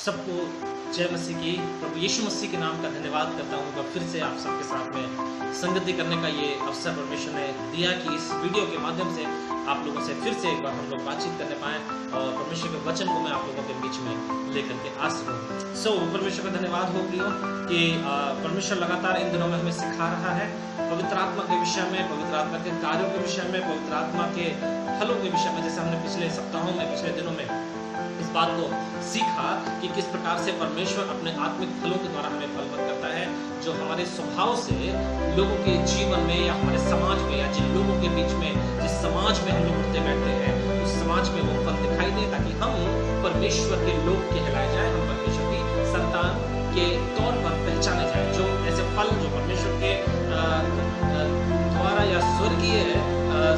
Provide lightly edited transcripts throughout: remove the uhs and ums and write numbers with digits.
सबको जय मसीह की। प्रभु यीशु मसीह के नाम का धन्यवाद करता हूँ। मैं फिर से आप सबके साथ में संगति करने का ये अवसर परमेश्वर ने दिया कि इस वीडियो के माध्यम से आप लोगों से फिर से एक बार हम लोग बातचीत करने पाएँ और परमेश्वर के वचन को मैं आप लोगों के बीच में लेकर के आ सकूँ। परमेश्वर का धन्यवाद हो प्रियो कि परमेश्वर लगातार इन दिनों में हमें सिखा रहा है पवित्र आत्मा के विषय में, पवित्र आत्मा के कार्यों के विषय में, पवित्र आत्मा के फलों के विषय में। जैसे हमने पिछले सप्ताहों में, पिछले दिनों में इस बात को सीखा कि किस प्रकार से परमेश्वर अपने आत्मिक फलों के द्वारा हमें फलवत करता है, जो हमारे स्वभाव से लोगों के जीवन में या हमारे समाज में या जिन लोगों के बीच में, जिस समाज में हम लोग उठते बैठते हैं, उस समाज में वो फल दिखाई दे, ताकि हम परमेश्वर के लोग कहलाए जाए, हम परमेश्वर की संतान के तौर पर पहचाने जाए। जो ऐसे फल जो परमेश्वर के द्वारा या स्वर्गीय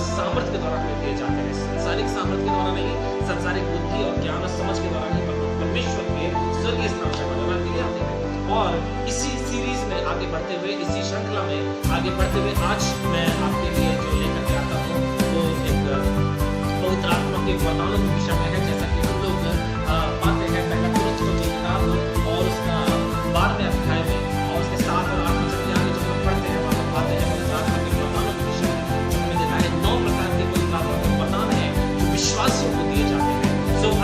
सामर्थ्य के द्वारा हमें दिए जाते हैं, संसारिक सामर्थ्य के द्वारा नहीं, संसारिक बुद्धि और ज्ञान और समझ के द्वारा नहीं, पर परमेश्वर के स्वर्गीय सामर्थ्य के द्वारा दिए जाते हैं। और इसी सीरीज में आगे बढ़ते हुए, इसी श्रृंखला में आगे बढ़ते हुए, आज मैं आपके लिए जो लेकर के आता हूँ वो एक पवित्र आत्मा के वरदानों के विषय में है। जैसा कि हम लोग पाते हैं पहला कुरिन्थियों की किताब और उसका 12वें अध्याय में और उसके 7 और 8 वचन के आगे जब हम पढ़ते हैं वहाँ पर पाते हैं पवित्र आत्मा के वरदानों के विषय में, जो हमें देखा है 9 प्रकार के पवित्र आत्मा के वरदान है जो विश्वासियों को दिए जाते हैं।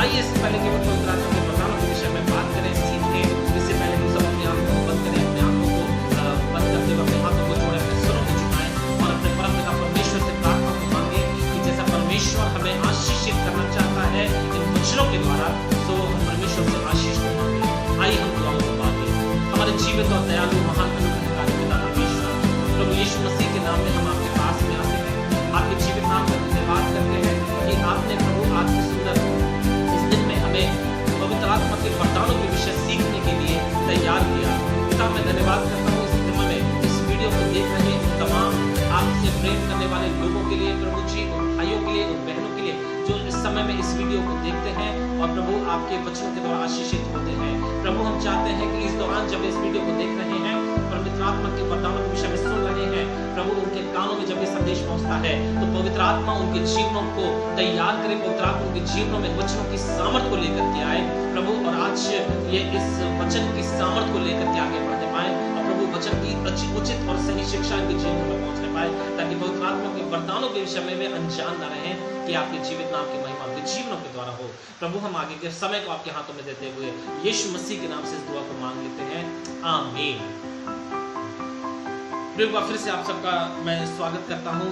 आइए इससे पहले केवल पवित्र आत्मा के वरदानों के विषय में बात करें, सीखें। इससे पहले हम सब अपने आंखों को बंद करें, अपने आंखों को बंद करते हुए अपने हाथों को जोड़े, अपने स्वरों को झुकाएं और अपने परमपिता परमेश्वर से प्रार्थना को मांगे कि जैसा परमेश्वर हमें आशीषित करना चाहता है इन वचनों के द्वारा, तो हम परमेश्वर से आशीष को मांगे। आइए हम दुआओं को मांगे। हमारे जीवित और दयालु महान अनुग्रहकारी पिता परमेश्वर, प्रभु यीशु मसीह के नाम में हम आपके पास में आते हैं, आपके जीवित नाम का धन्यवाद करते हैं कि आपने प्रभु आज के सुंदर इस दिन में हमें पवित्र आत्मा के वरदानों के विषय सीखने के लिए तैयार किया। पिता मैं धन्यवाद करता हूँ इस समय में इस वीडियो को देख रहे तमाम आपसे प्रेम करने वाले लोगों के लिए, प्रभु जी, उन भाइयों के लिए, उन बहनों के लिए जो इस समय में इस वीडियो को देखते हैं और प्रभु आपके वचनों के द्वारा आशीषित होते हैं। प्रभु हम चाहते हैं कि इस दौरान जब इस वीडियो को देख रहे हैं, पवित्र आत्मा के वरदानों के विषय में सुन रहे हैं, प्रभु उनके कानों में जब ये संदेश पहुंचता है तो पवित्र आत्मा उनके जीवनों को तैयार करे, पवित्र आत्मा उनके जीवनों में वचनों की सामर्थ को लेकर के आए प्रभु, और आज ये इस वचन की सामर्थ को लेकर के आगे बढ़ने पाए और प्रभु वचन की उचित और सही शिक्षा इनके जीवन में पहुंचने पाए, ताकि पवित्र आत्मा के वरदानों के विषय में वे अनजान न रहे कि आपके जीवित नाम की महिमा आपके जीवनों के द्वारा हो। प्रभु हम आगे के समय को आपके हाथों में देते हुए यीशु मसीह के नाम से इस दुआ को मांग लेते हैं, आमीन। फिर से आप सबका मैं स्वागत करता हूं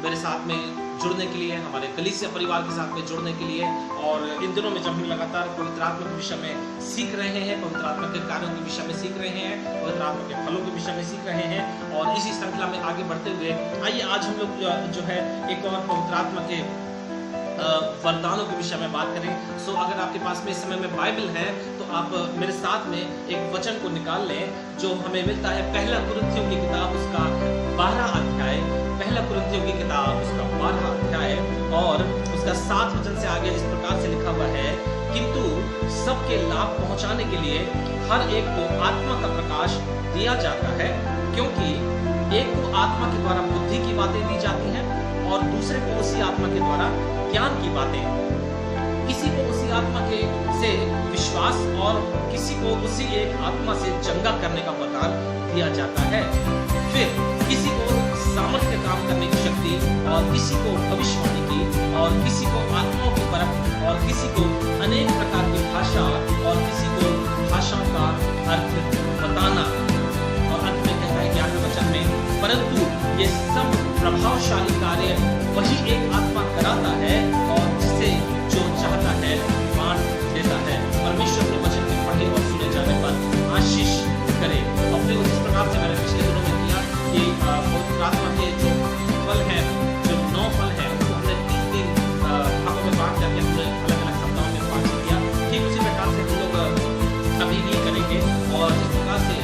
मेरे साथ में जुड़ने के लिए, हमारे कलीसिया परिवार के साथ में जुड़ने के लिए। और इन दिनों में जब हम लगातार पवित्र आत्मा के विषय में सीख रहे हैं, पवित्र आत्मा के कार्यों के विषय में सीख रहे हैं, पवित्र आत्मा के फलों के विषय में सीख रहे हैं, और इसी श्रृंखला में आगे बढ़ते हुए आइए आज हम लोग जो है एक और पवित्र आत्मा के वरदानों के विषय में बात करें। अगर आपके पास में इस समय में बाइबल है तो आप मेरे साथ में एक वचन को निकाल लें जो हमें मिलता है पहला कुरिन्थियों की किताब उसका 12 अध्याय, पहला कुरिन्थियों की किताब उसका 12 अध्याय और उसका 7 वचन से आगे इस प्रकार से लिखा हुआ है, किंतु सबके लाभ पहुंचाने के लिए हर एक को आत्मा का प्रकाश दिया जाता है, क्योंकि एक को आत्मा के द्वारा बुद्धि की बातें दी जाती हैं और दूसरे को उसी आत्मा के द्वारा ज्ञान की बातें, किसी को उसी आत्मा के से विश्वास और किसी को उसी एक आत्मा से जंगा करने का वरदान दिया जाता है, फिर किसी को सामर्थ्य के काम करने की शक्ति और किसी को भविष्यवाणी की और किसी को आत्माओं की परख और किसी को अनेक प्रकार की भाषा और किसी को भाषाओं का अर्थ बताना। और अंत में कहता है 11वें वचन में, परंतु ये सब प्रभावशाली कार्य वही एक आत्मा कराता है और जिसे जो चाहता है बांट देता है। परमेश्वर के वचन के पढ़े और सुने जाने पर आशीष करे। और फिर उस प्रकार से मैंने पिछले दिनों में किया कि पवित्र आत्मा के जो फल हैं, जो 9 फल हैं, उनको हमने 3 भागों में बांट करके हमने अलग-अलग सप्ताहों में बांट किया। ठीक उसी प्रकार से हम लोग अभी भी करेंगे और जिस प्रकार से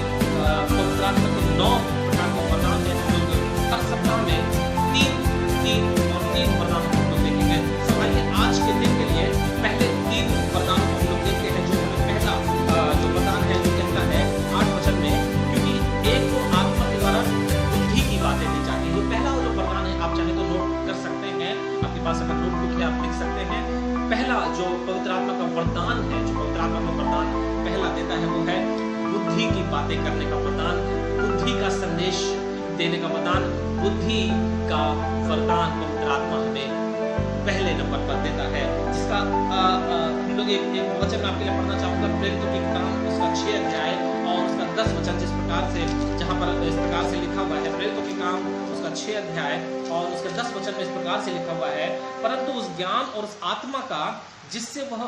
पवित्र आत्मा के 9 प्रकार के वरदान हैं, हम लोग हर सप्ताह में 3 वरदान हम लोग देखेंगे। आइए आज के दिन के लिए पहले 3 वरदानों को हम लोग देखते हैं। जो हमें पहला जो वरदान है जो कहता है 8 वचन में, क्योंकि एक को आत्मा के द्वारा बुद्धि की बातें दी जाती है। जो पहला जो वरदान है, आप चाहे तो नोट कर सकते हैं, आपके पास अगर नोटबुक है आप लिख सकते हैं। पहला जो पवित्र आत्मा का वरदान है, जो पवित्र आत्मा का वरदान पहला देता है, वो है बुद्धि की बातें करने का वरदान, बुद्धि का संदेश देने का वरदान, बुद्धि का वरदान पवित्र आत्मा हमें पहले नंबर पर देता है, जिसका हम लोग एक वचन में आपके लिए पढ़ना चाहूंगा, प्रेरितों के काम उसका 6 अध्याय और उसका 10 वचन, जिस प्रकार से जहां पर इस प्रकार से लिखा हुआ है, प्रेरितों के काम उसका 6 अध्याय और उसका 10 वचन में इस प्रकार से लिखा हुआ है, परंतु उस ज्ञान और उस आत्मा का जिससे वह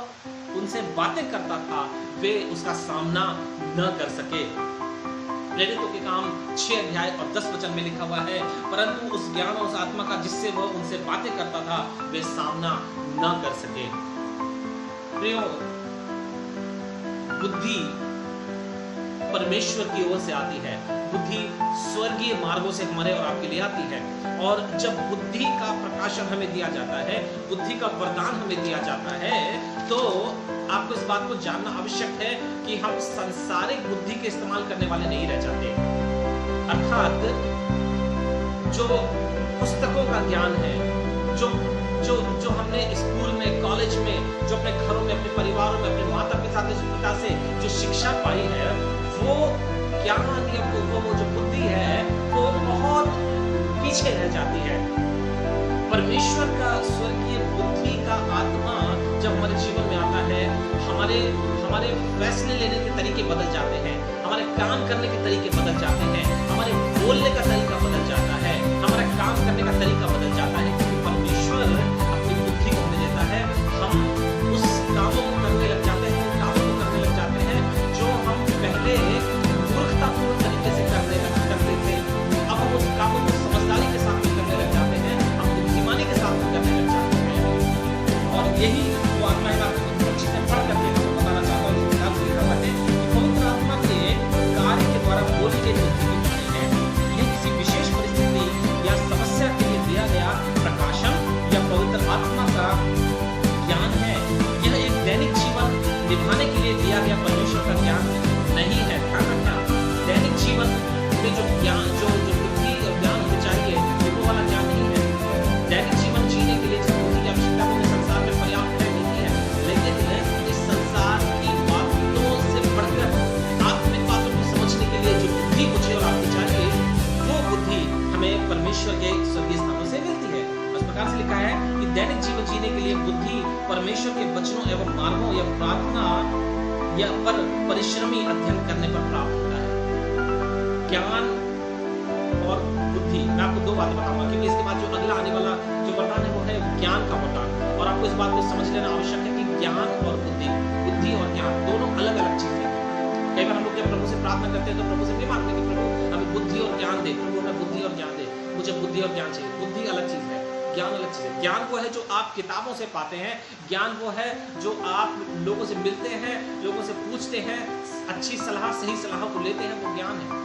उनसे बातें करता था, वे उसका सामना न कर सके। प्रेरितों के काम 6 अध्याय और 10 वचन में लिखा हुआ है, परंतु उस ज्ञान और उस आत्मा का जिससे वह उनसे बातें करता था, वे सामना न कर सके। प्रियो, बुद्धि परमेश्वर की ओर से आती है, बुद्धि स्वर्गीय मार्गों से हमारे और आपके लिए आती है, और जब बुद्धि का प्रकाशन हमें दिया जाता है, बुद्धि का वरदान हमें दिया जाता है, तो आपको इस बात को जानना आवश्यक है कि हम सांसारिक बुद्धि के इस्तेमाल करने वाले नहीं रह जाते। अर्थात जो पुस्तकों का ज्ञान है, जो जो जो हमने स्कूल में, कॉलेज में, जो अपने घरों में, अपने परिवारों में, अपने माता पिता से जो शिक्षा पाई है, वो ज्ञान या वो जो बुद्धि है, वो बहुत पीछे रह जाती है। परमेश्वर का स्वर्गीय बुद्धि का आत्मा जब हमारे जीवन में आता है, हमारे फैसले लेने के तरीके बदल जाते हैं, हमारे काम करने के तरीके बदल जाते हैं, हमारे बोलने का तरीका बदल जाता है, हमारा काम करने का तरीका बदल जाता है, क्योंकि परमेश्वर अपनी बुद्धि को हमें देता है। हम उस कामों को करने लग जाते हैं, उन कामों को करने लग जाते हैं जो हम पहले मूर्खतापूर्ण तरीके से करते थे। अब हम उस कामों को समझदारी के साथ करने लग जाते हैं, हम बुद्धिमानी के साथ करने लग जाते हैं। और यही वो आत्मा है, आपको अच्छे से पढ़ करके मैं बताना चाहता हूँ, इस किताब से लिखा हुआ है कि पवित्र आत्मा के कार्य के द्वारा बोली गई बुद्धि की वाणी है। यह किसी विशेष परिस्थिति या समस्या के लिए दिया गया प्रकाशन या पवित्र आत्मा का ज्ञान है। यह एक दैनिक जीवन निभाने के लिए दिया गया परमेश्वर का ज्ञान नहीं है। ध्यान रखना, दैनिक जीवन में जो ज्ञान, जो बुद्धि और ज्ञान हमें चाहिए, वो वाला ज्ञान नहीं है। दैनिक जीवन जीने के लिए जिस बुद्धि की आवश्यकता हमें संसार में पर्याप्त है, नहीं है, लेकिन इस संसार की बातों से बढ़कर आत्मिक बातों को समझने के लिए जो बुद्धि मुझे और आपको चाहिए, वो बुद्धि हमें परमेश्वर के स्वर्गीय स्थानों से मिलती है। इस प्रकार से लिखा है कि दैनिक जीवन जीने के लिए बुद्धि परमेश्वर के वचनों एवं मार्गों या प्रार्थना या पर परिश्रमी अध्ययन करने पर प्राप्त होता है। ज्ञान और बुद्धि, मैं आपको 2 बातें बताऊंगा, क्योंकि इसके बाद जो अगला आने वाला जो वरदान है वो है ज्ञान का वरदान, और आपको इस बात को समझ लेना आवश्यक है कि ज्ञान और बुद्धि और ज्ञान दोनों अलग अलग चीजें हैं। कई बार हम लोग जब प्रभु से प्रार्थना करते हैं तो प्रभु से नहीं मांगते कि प्रभु हमें बुद्धि और ज्ञान दे, प्रभु हमें बुद्धि और ज्ञान दे, मुझे बुद्धि और ज्ञान चाहिए। बुद्धि अलग चीज है, ज्ञान अलग चीज है। ज्ञान वो है जो आप किताबों से पाते हैं, ज्ञान वो है जो आप लोगों से मिलते हैं, लोगों से पूछते हैं, अच्छी सलाह, सही सलाह को लेते हैं, वो ज्ञान है।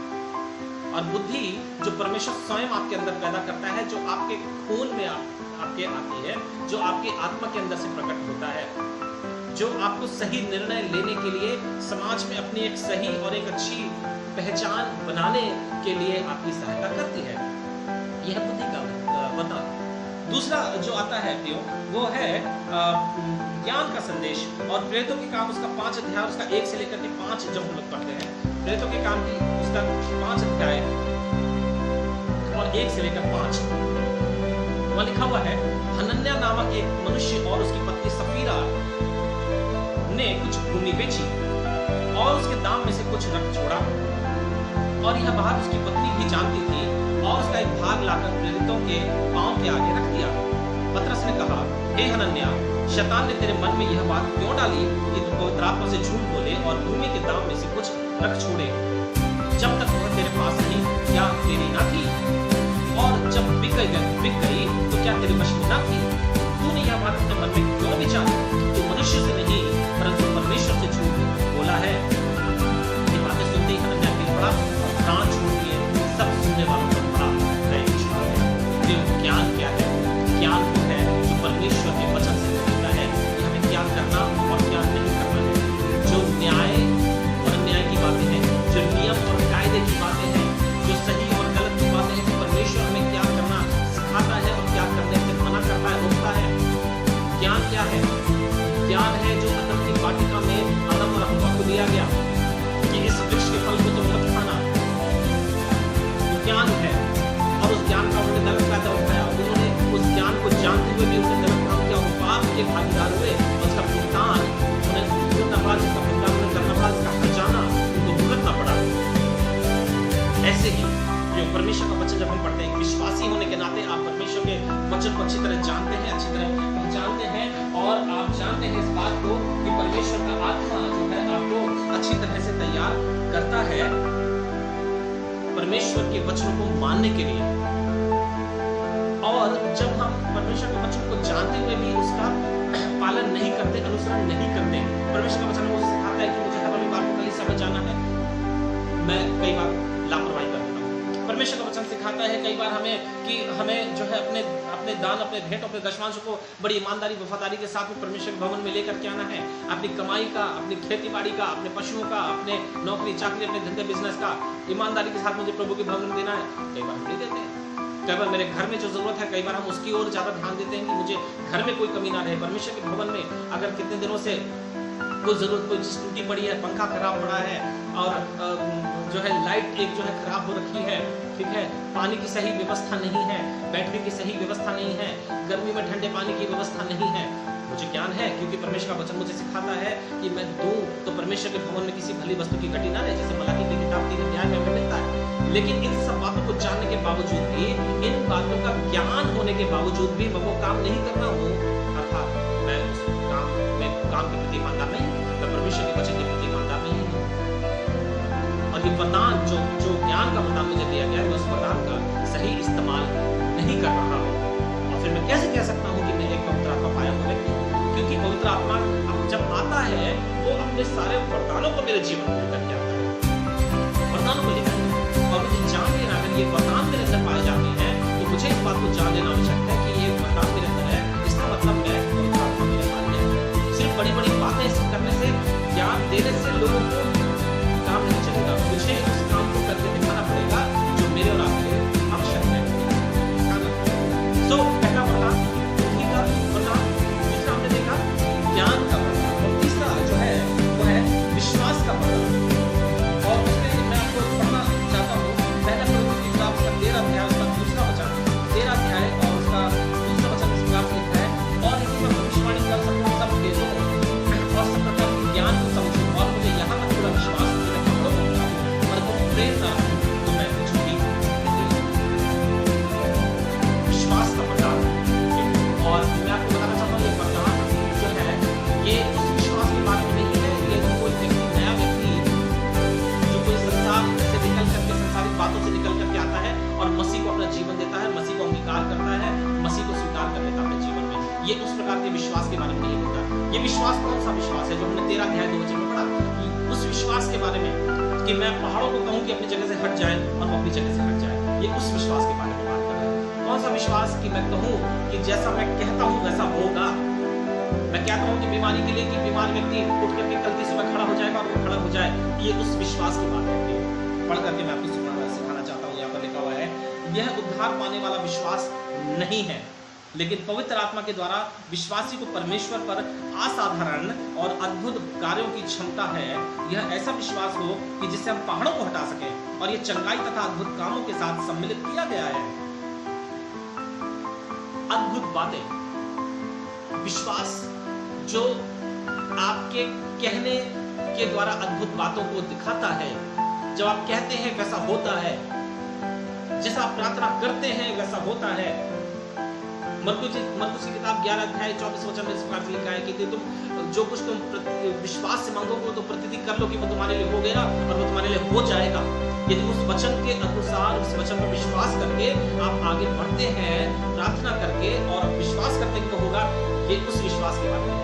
और बुद्धि जो परमेश्वर स्वयं आपके अंदर पैदा करता है, जो आपके खून में आपके आती है, जो आपके आत्मा के अंदर से प्रकट होता है, जो आपको सही निर्णय लेने के लिए, समाज में अपनी एक सही और एक अच्छी पहचान बनाने के लिए आपकी सहायता करती है। यह बुद्धि का वरदान। दूसरा जो आता है प्रियो, वो है ज्ञान का संदेश, और प्रेरितों के काम उसका 5 अध्याय, उसका 1 से लेकर के 5 जब हम लोग पढ़ते हैं, प्रेरितों के काम की उसका 5 अध्याय और 1 से लेकर 5, वहां लिखा हुआ है, हनन्याह नामक एक मनुष्य और उसकी पत्नी सफीरा ने कुछ भूमि बेची और उसके दाम में से कुछ रख छोड़ा, और यह बात उसकी पत्नी भी जानती थी, और उसका एक भाग लाकर प्रेरितों के पांव के आगे रख दिया। पतरस ने कहा, हे हनन्याह, शैतान ने तेरे मन में यह बात क्यों डाली कि तू पवित्र आत्मा से झूठ बोले और भूमि के दाम में से कुछ रख छोड़े, जब तक वह तेरे पास थी क्या तेरी ना थी, और जब बिक गई तो क्या तेरे वश में ना थी? तूने यह बात अपने मन में क्यों विचारी? तू मनुष्य से नहीं परंतु परमेश्वर से झूठ बोला है। ये बातें सुनते ही हनन्याह गिर पड़ा और प्राण छोड़ दिए। सब सुनने वालों पर बड़ा भय छा गया। ज्ञान क्या है? ज्ञान वो है जो परमेश्वर के वचन से मिलता है कि हमें क्या करना और क्या नहीं करना है। जो न्याय और अन्याय की बातें हैं, जो नियम और कायदे की बातें हैं, जो सही और गलत की बातें हैं, परमेश्वर हमें क्या करना सिखाता है और क्या करने से मना करता है, के भागीदार हुए, उसका भुगतान उन्हें भुगतना पड़ा, जिसका भुगतान उन्हें करना पड़ा, जिसका खजाना उनको भुगतना पड़ा। ऐसे ही जो परमेश्वर का वचन जब हम पढ़ते हैं, विश्वासी होने के नाते आप परमेश्वर के वचन को अच्छी तरह जानते हैं, अच्छी तरह पहचानते हैं, और आप जानते हैं इस बात को कि परमेश्वर का आत्मा जो है आपको अच्छी तरह से तैयार करता है परमेश्वर के वचनों को मानने के लिए। और जब हम परमेश्वर के वचन को जानते हुए भी उसका पालन नहीं करते, अनुसरण नहीं करते, परमेश्वर का वचन मुझे सिखाता है कि मुझे हर रविवार को कलीसिया में जाना है, मैं कई बार लापरवाही कर देता हूँ। परमेश्वर का वचन सिखाता है कई बार हमें जो है अपने दान, अपने भेंट, अपने दशमांश को बड़ी ईमानदारी, वफादारी के साथ में परमेश्वर के भवन में लेकर के आना है। अपनी कमाई का, अपनी खेती बाड़ी का, अपने पशुओं का, अपने नौकरी चाकरी, अपने धंधे बिजनेस का ईमानदारी के साथ मुझे प्रभु के भवन में देना है। कई बार हम नहीं देते हैं। कई बार मेरे घर में जो जरूरत है, कई बार हम उसकी ओर ज्यादा ध्यान देते हैं कि मुझे घर में कोई कमी ना रहे। परमेश्वर के भवन में अगर कितने दिनों से कोई जरूरत, कोई चीज टूटी पड़ी है, पंखा खराब पड़ा है, और जो है लाइट एक जो है खराब हो रखी है, ठीक है, पानी की सही व्यवस्था नहीं है, बैटरी की सही व्यवस्था नहीं है, गर्मी में ठंडे पानी की व्यवस्था नहीं है, मुझे ज्ञान है क्योंकि परमेश्वर का वचन मुझे सिखाता है कि मैं दूं तो परमेश्वर के भवन में किसी भली वस्तु की घटी ना रहे, जैसे मलाकी की किताब 3 अध्याय में हमें मिलता है। लेकिन इन सब बातों को जानने के बावजूद भी, इन बातों का ज्ञान होने के बावजूद भी मैं वो काम नहीं कर रहा हूँ, अर्थात मैं उस काम के प्रति ईमानदार नहीं, मैं परमेश्वर के वचन के प्रति ईमानदार नहीं हूँ। और ये वरदान जो ज्ञान का वरदान मुझे दिया गया है, उस वरदान का सही इस्तेमाल नहीं कर रहा हूँ। और फिर मैं कैसे कह सकता हूँ कि मैं एक पवित्र आत्मा पाया हुआ व्यक्ति हूँ? क्योंकि पवित्र आत्मा जब आता है वो अपने सारे वरदानों को मेरे जीवन में लेकर के आता है, वरदानों को लेकर के। और मुझे जान लेना, अगर ये वरदान मेरे अंदर पाए जाते हैं तो मुझे इस बात को जान लेना आवश्यक है कि ये वरदान मेरे अंदर है, इसका मतलब मैं पवित्र आत्मा मेरे पास है। सिर्फ बड़ी बड़ी बातें करने से, ज्ञान देने से लोगों को काम नहीं चलेगा, मुझे उस काम को करके दिखाना पड़ेगा जो मेरे और आपके आवश्यक है। तो पहला वरदान बुद्धि का वरदान, दूसरा हमने देखा ज्ञान का वरदान, और तीसरा जो है वो है विश्वास का वरदान। और उसमें मैं आपको पढ़ना चाहता हूँ पहला कोरिन्थियों की किताब का 13 अध्याय उसका दूसरा वचन, 13 अध्याय और उसका दूसरा वचन इस प्रकार से लिखा है, और इसी में भविष्यवाणी कर सकूं सब भेदों और सब प्रकार के ज्ञान को समझूं, और मुझे यहाँ तक पूरा विश्वास है कि मैं कपड़ों को उठाऊं, और तुम प्रेम ना रखो तो मैं कुछ भी नहीं। विश्वास का वरदान। और मैं आपको बताना चाहता हूँ ये वरदान जो है ये उस विश्वास के बारे में नहीं है, ये कोई व्यक्ति, नया व्यक्ति जो कोई संसार से निकल करके, संसारिक बातों से निकल करके आता है और मसीह को अपना जीवन देता है, मसीह को अंगीकार करता है, मसीह को स्वीकार कर लेता है अपने जीवन में, ये उस प्रकार के विश्वास के बारे में नहीं होता। ये विश्वास कौन सा विश्वास है जो हमने 13 अध्याय 2 वचन में पढ़ा, उस विश्वास के बारे में कि मैं पहाड़ों को कहूं कि अपनी जगह से हट जाए और वो अपनी जगह से हट जाए, ये उस विश्वास के बारे में बात कर रहा है। कौन सा विश्वास कि मैं कहूं कि जैसा मैं कहता हूं वैसा होगा। मैं कहता हूं कि बीमारी के लिए कि बीमार व्यक्ति उठ करके कल सुबह खड़ा हो जाएगा और वो खड़ा हो जाए, ये उस विश्वास की बात करती है। पढ़ करके मैं आपको सिखाना चाहता हूं, यहाँ पर लिखा हुआ है, यह उद्धार पाने वाला विश्वास नहीं है, लेकिन पवित्र आत्मा के द्वारा विश्वासी को परमेश्वर पर असाधारण और अद्भुत कार्यों की क्षमता है। यह ऐसा विश्वास हो कि जिससे हम पहाड़ों को हटा सकें, और यह चंगाई तथा अद्भुत कामों के साथ सम्मिलित किया गया है। अद्भुत बातें, विश्वास जो आपके कहने के द्वारा अद्भुत बातों को दिखाता है। जब आप कहते हैं वैसा होता है, जैसा आप प्रार्थना करते हैं वैसा होता है। मरकुस की किताब 11 अध्याय 24 वचन में इस प्रकार से लिखा है कि तुम जो कुछ तुम विश्वास से मांगोगे तो प्रतिदिन कर लो कि वो तुम्हारे लिए हो गया और वो तुम्हारे लिए हो जाएगा। यदि उस वचन के अनुसार, उस वचन पर विश्वास करके आप आगे बढ़ते हैं प्रार्थना करके और विश्वास करते हैं कि होगा, ये उस विश्वास के बारे में है।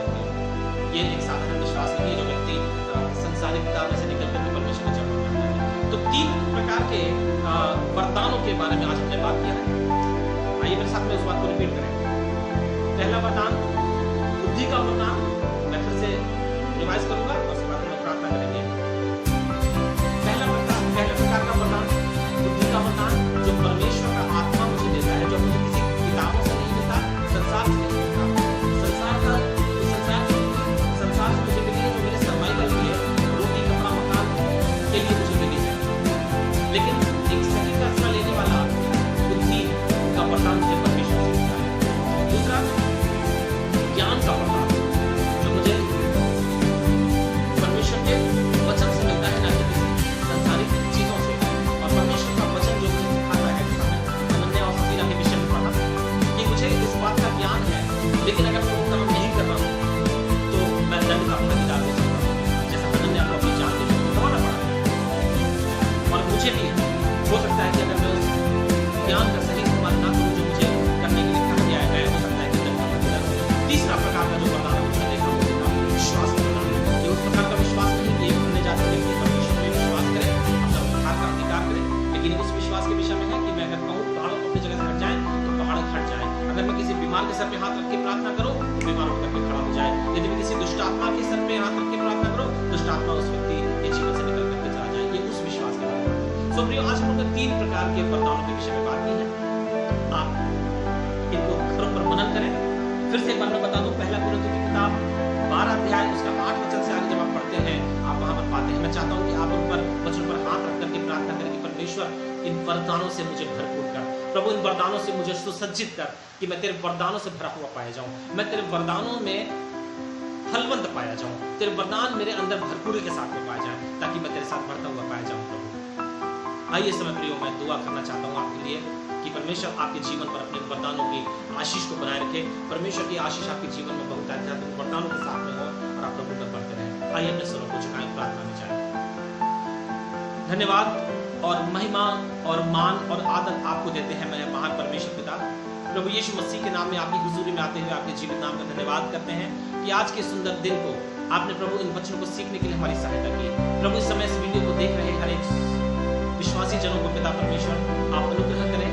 ये एक साधारण विश्वास नहीं है जो व्यक्ति संसारिकता में से निकल करके परमेश्वर को चढ़ करता है। तो 3 प्रकार के वरदानों के बारे में आज हमने बात किया है। आइए मेरे साथ में उस बात को रिपीट करें। पहला वरदान बुद्धि का वरदान, मैं फिर से रिवाइज करूंगा और उसके बाद हम लोग प्रार्थना करेंगे। पहले प्रकार का वरदान बुद्धि का वरदान, जो परमेश्वर का आत्मा मुझे देता है, जो मुझे किसी किताबों से नहीं मिलता, संसार से नहीं मिलता। संसार से मुझे मिली है जो मेरे सर्वाइवल के लिए, रोटी कपड़ा मकान के लिए मुझे मिली है। लेकिन एक सही फैसला लेने वाला बुद्धि का वरदान मुझे परमेश्वर से मिलता है। दूसरा ज्ञान का वरदान, हाथ रख के प्रार्थना करो तो बीमार होकर के खड़ा हो जाए। यदि भी किसी दुष्ट आत्मा के सर पे हाथ रख के प्रार्थना करो, दुष्ट आत्मा उस व्यक्ति के जीवन से निकल करके चला जाए। ये उस विश्वास के बारे में। सो प्रियो, आज हम लोग 3 प्रकार के वरदानों के विषय में बात की है। आप इनको घरों पर मनन करें। फिर से एक बार मैं बता दूं, पहला कुरिन्थियों की किताब 12 अध्याय उसका 8 वचन से आगे जब आप पढ़ते हैं, आप वहां पर पाते हैं। मैं चाहता हूं कि आप उन पर वचन पर हाथ रख करके प्रार्थना करें कि परमेश्वर इन वरदानों से मुझे भरपूर कर, प्रभु इन वरदानों से मुझे सुसज्जित कर कि मैं तेरे वरदानों से भरा हुआ पाया जाऊं, मैं तेरे वरदानों में फलवंत पाया जाऊं, तेरे वरदान मेरे अंदर भरपूरी के साथ में पाया जाए, ताकि मैं तेरे साथ बढ़ता हुआ पाया जाऊं। प्रभु आइए समय प्रियो, मैं दुआ करना चाहता हूं आपके लिए कि परमेश्वर आपके जीवन पर अपने वरदानों की आशीष को बनाए रखे। परमेश्वर की आशीष आपके जीवन में बहुत आध्यात्मिक वरदानों के साथ में हो और आप प्रभु पर बढ़ते रहें। आइए अपने स्वरों को झुकाएं, प्रार्थना में जाएं। धन्यवाद और महिमा और मान और आदर आपको देते हैं मैं महान परमेश्वर पिता। प्रभु यीशु मसीह के नाम में आपकी हुजूरी में आते हुए आपके जीवित नाम का धन्यवाद करते हैं कि आज के सुंदर दिन को आपने प्रभु इन वचनों को सीखने के लिए हमारी सहायता की। प्रभु इस समय इस वीडियो को देख रहे हर एक विश्वासी जनों को पिता परमेश्वर आप अनुग्रह करें,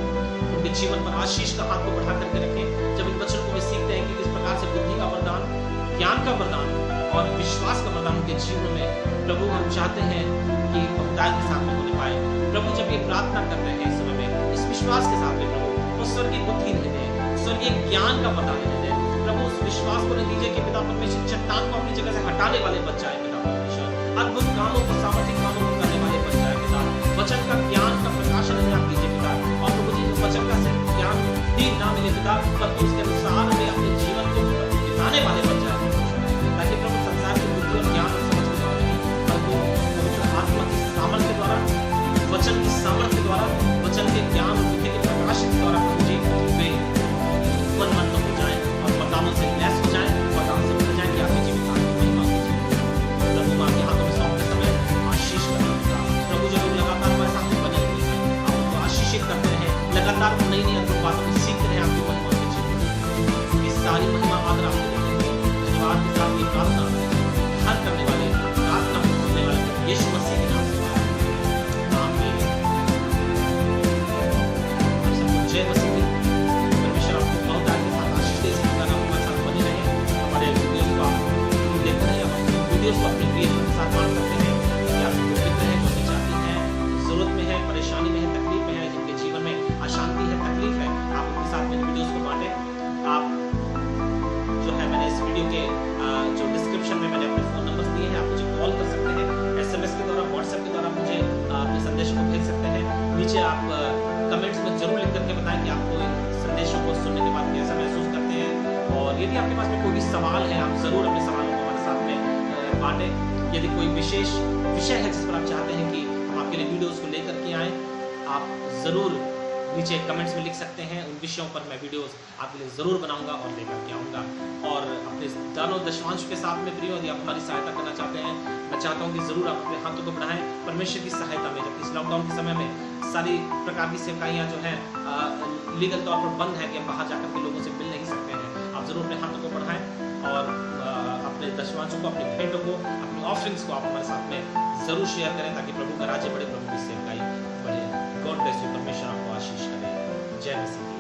उनके जीवन पर आशीष का हाथ को बढ़ा करके रखें। जब इन वचनों को वे सीखते हैं कि किस प्रकार से बुद्धि का वरदान, ज्ञान का वरदान और विश्वास का वरदान उनके जीवन में, प्रभु हम चाहते हैं कि बहुतायत के साथ में होने पाए। प्रभु जब ये प्रार्थना कर रहे हैं इस समय में इस विश्वास के साथ में, प्रभु वो स्वर्गीय बुद्धि नहीं दे, स्वर्गीय ज्ञान का वरदान नहीं दे। प्रभु उस विश्वास को नहीं दीजिए कि पिता परमेश्वर चट्टान को अपनी जगह से हटाने वाले बच जाए। पिता परमेश्वर अद्भुत कामों को, सामर्थ्य कामों को करने वाले बच जाए। पिता वचन का ज्ञान का प्रकाशन हमें आप दीजिए पिता, और प्रभु जी वचन का सिर्फ ज्ञान ही ना मिले पिता, पर उसके अनुसार हमें अपने जीवन को बिताने वाले बच जाए, ताकि प्रभु संसार की बुद्धि और ज्ञान और समझ के द्वारा नहीं, परंतु पवित्र आत्मा की सामर्थ्य द्वारा, वचन की सामर्थ्य द्वारा, वचन के ज्ञान और बुद्धि के प्रकाश के द्वारा प्रभु जी वे मनमंत हो जाए और वरदानों से लैस हो जाए, वरदान से भर जाए कि आपके जीवित आत्मा की महिमा कीजिए। प्रभु आपके हाथों में सौंपते समय आशीष करना। प्रभु जो लोग लगातार हमारे साथ बने हुए हैं, आप उनको आशीषित करते रहे, लगातार नई नई अद्भुत बातों को सीखते रहे आपकी महिमा के जीवन। इस सारी महिमा आदर आपको देते हैं। धन्यवाद के साथ ये प्रार्थना हर करने वाले, प्रार्थना को सुनने वाले यीशु मसीह के नाम से आमीन। हम सबको जय मसीह। परमेश्वर आपको बहुत आगे के साथ आशीष दे। इसी प्रकार आप हमारे साथ बने रहे, हमारे वीडियोस को आप देखते रहे, हम वीडियोस को अपने प्रिय के साथ बांट सकते हैं कि आप मित्र हैं, जो अपनी चाहती हैं, जरूरत में है, परेशानी में है, तकलीफ में है, जिनके जीवन में अशांति है, तकलीफ है, आप उनके साथ में वीडियोस को बांटें। आप जो है, मैंने इस वीडियो के जो डिस्क्रिप्शन में मैंने अपने फोन नंबर्स दिए हैं, आप मुझे कॉल कर सकते हैं, SMS के द्वारा, व्हाट्सएप के द्वारा मुझे अपने संदेश को भेज सकते हैं। नीचे आप कमेंट्स में जरूर लिख करके बताएं कि आपको इन संदेशों को सुनने के बाद कैसा महसूस करते हैं, और यदि आपके पास में कोई भी सवाल है, आप जरूर अपने सवालों को हमारे साथ में बांटें। यदि कोई विशेष विषय है जिस पर आप चाहते हैं कि हम आपके लिए वीडियोस को लेकर के आएँ, आप जरूर नीचे कमेंट्स में लिख सकते हैं। उन विषयों पर मैं वीडियोस आपके लिए जरूर बनाऊंगा और लेकर के आऊंगा। और अपने दानों दशमांश के साथ में प्रियो, यदि आप हमारी सहायता करना चाहते हैं, मैं चाहता हूं कि जरूर आप अपने हाथों को बढ़ाएं परमेश्वर की सहायता में। जबकि इस लॉकडाउन के समय में सारी प्रकार की सेवकाइयाँ जो हैं लीगल तौर पर बंद है कि हम बाहर जाकर के लोगों से मिल नहीं सकते हैं। आप जरूर अपने हाथों को बढ़ाएं और अपने दशमांशों को, अपनी भेंटों को, अपनी ऑफरिंग्स को आप हमारे साथ में जरूर शेयर करें, ताकि प्रभु का राज्य बढ़े, प्रभु की सेवकाई बढ़े। God bless you. परमेश्वर आपको आशीष करे। जय मसीह।